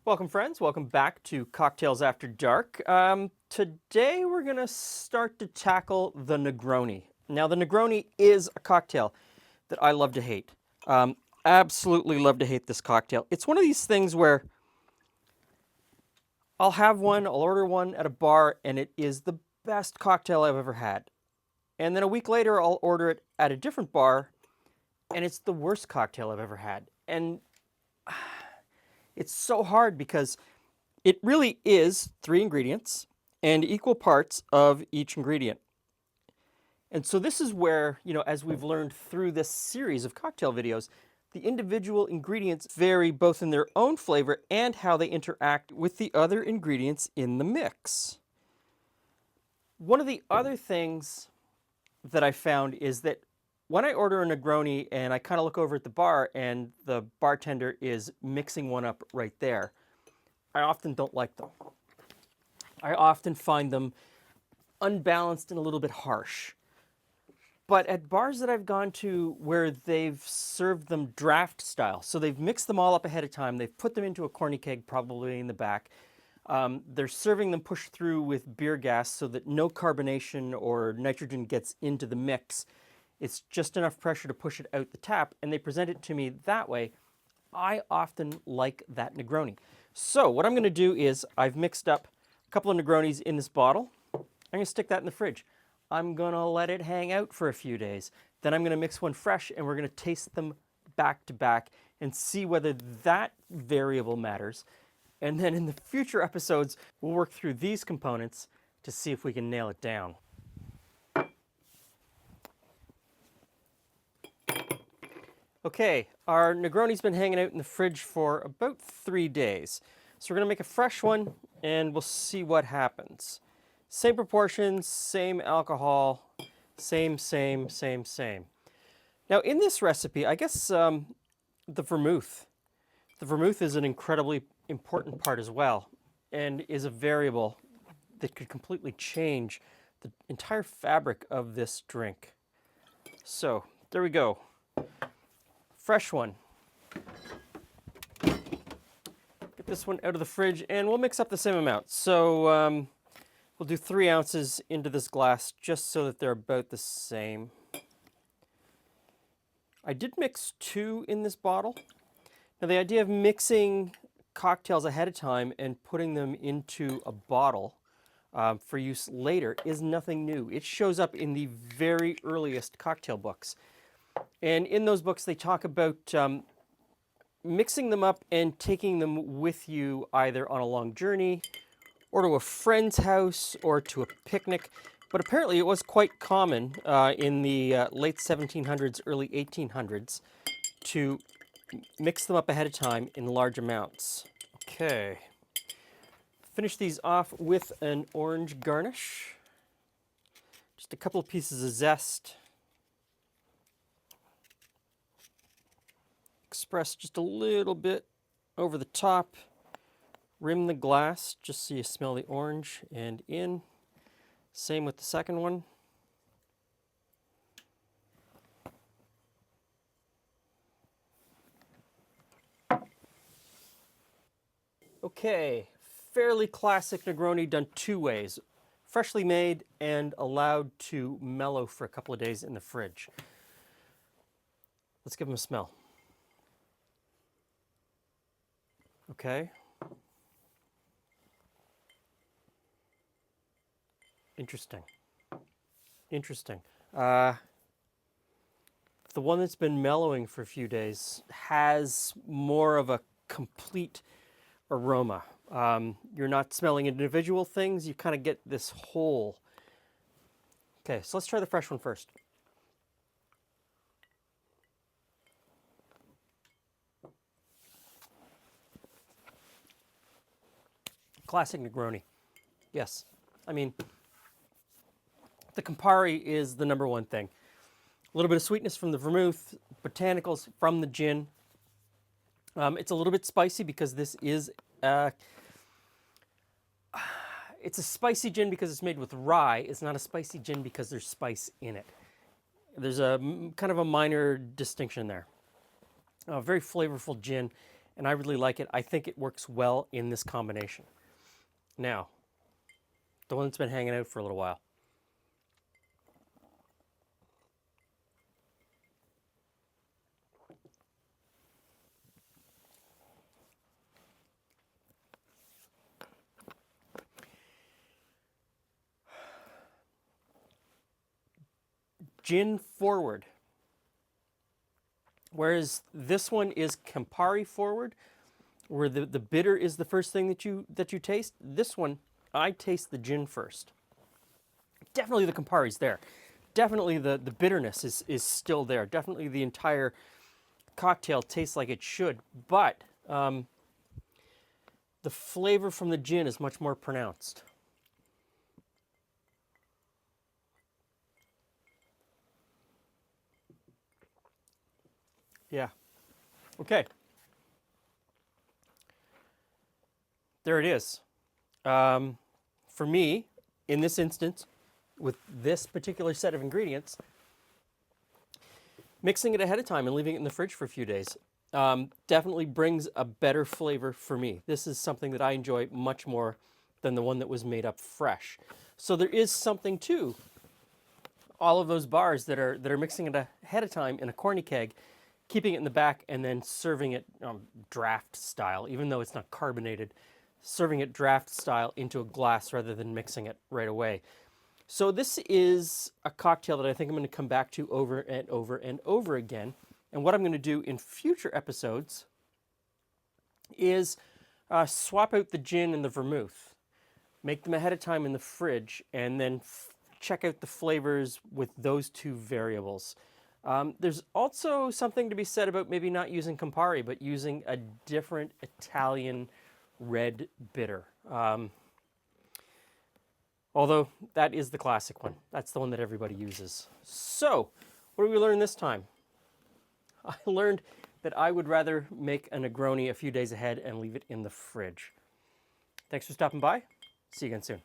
Welcome, friends. Welcome back to Cocktails After Dark. Today we're going to start to tackle the Negroni. Now, the Negroni is a cocktail that I love to hate. Absolutely love to hate this cocktail. It's one of these things where I'll have one, I'll order one at a bar, and it is the best cocktail I've ever had. And then a week later, I'll order it at a different bar, and it's the worst cocktail I've ever had. And it's so hard because it really is 3 ingredients and equal parts of each ingredient. And so this is where, as we've learned through this series of cocktail videos, the individual ingredients vary both in their own flavor and how they interact with the other ingredients in the mix. One of the other things that I found is that when I order a Negroni and I kind of look over at the bar and the bartender is mixing one up right there, I often don't like them. I often find them unbalanced and a little bit harsh. But at bars that I've gone to where they've served them draft style, so they've mixed them all up ahead of time, they've put them into a corny keg probably in the back, they're serving them pushed through with beer gas so that no carbonation or nitrogen gets into the mix. It's just enough pressure to push it out the tap, and they present it to me that way. I often like that Negroni. So what I'm going to do is I've mixed up a couple of Negronis in this bottle. I'm going to stick that in the fridge. I'm going to let it hang out for a few days. Then I'm going to mix one fresh, and we're going to taste them back to back and see whether that variable matters. And then in the future episodes, we'll work through these components to see if we can nail it down. Okay, our Negroni's been hanging out in the fridge for about 3 days. So we're going to make a fresh one, and we'll see what happens. Same proportions, same alcohol, same. Now in this recipe, I guess the vermouth. The vermouth is an incredibly important part as well, and is a variable that could completely change the entire fabric of this drink. So there we go. Fresh one. Get this one out of the fridge, and we'll mix up the same amount. So we'll do 3 ounces into this glass just so that they're about the same. I did mix 2 in this bottle. Now the idea of mixing cocktails ahead of time and putting them into a bottle for use later is nothing new. It shows up in the very earliest cocktail books. And in those books, they talk about mixing them up and taking them with you either on a long journey or to a friend's house or to a picnic. But apparently it was quite common in the late 1700s, early 1800s to mix them up ahead of time in large amounts. Okay. Finish these off with an orange garnish. Just a couple of pieces of zest. Express just a little bit over the top. Rim the glass just so you smell the orange and in. Same with the second one. Okay, fairly classic Negroni done 2 ways. Freshly made and allowed to mellow for a couple of days in the fridge. Let's give them a smell. Okay. Interesting. The one that's been mellowing for a few days has more of a complete aroma. You're not smelling individual things, you kind of get this whole. Okay, so let's try the fresh one first. Classic Negroni. Yes. I mean, the Campari is the #1 thing. A little bit of sweetness from the vermouth, botanicals from the gin. It's a little bit spicy because this is it's a spicy gin because it's made with rye. It's not a spicy gin because there's spice in it. There's a kind of a minor distinction there. Very flavorful gin. and I really like it. I think it works well in this combination. Now, the one that's been hanging out for a little while. Gin forward. Whereas this one is Campari forward, where the bitter is the first thing that you taste. This one, I taste the gin first. Definitely the Campari's there. Definitely the bitterness is still there. Definitely the entire cocktail tastes like it should, but the flavor from the gin is much more pronounced. Yeah. Okay. There it is. For me, in this instance, with this particular set of ingredients, mixing it ahead of time and leaving it in the fridge for a few days definitely brings a better flavor for me. This is something that I enjoy much more than the one that was made up fresh. So there is something to all of those bars that are mixing it ahead of time in a corny keg, keeping it in the back, and then serving it draft style, even though it's not carbonated, serving it draft style into a glass rather than mixing it right away. So this is a cocktail that I think I'm going to come back to over and over and over again. And what I'm going to do in future episodes is swap out the gin and the vermouth, make them ahead of time in the fridge, and then check out the flavors with those two variables. There's also something to be said about maybe not using Campari, but using a different Italian red bitter. Although that is the classic one. That's the one that everybody uses. So, what did we learn this time? I learned that I would rather make a Negroni a few days ahead and leave it in the fridge. Thanks for stopping by. See you again soon.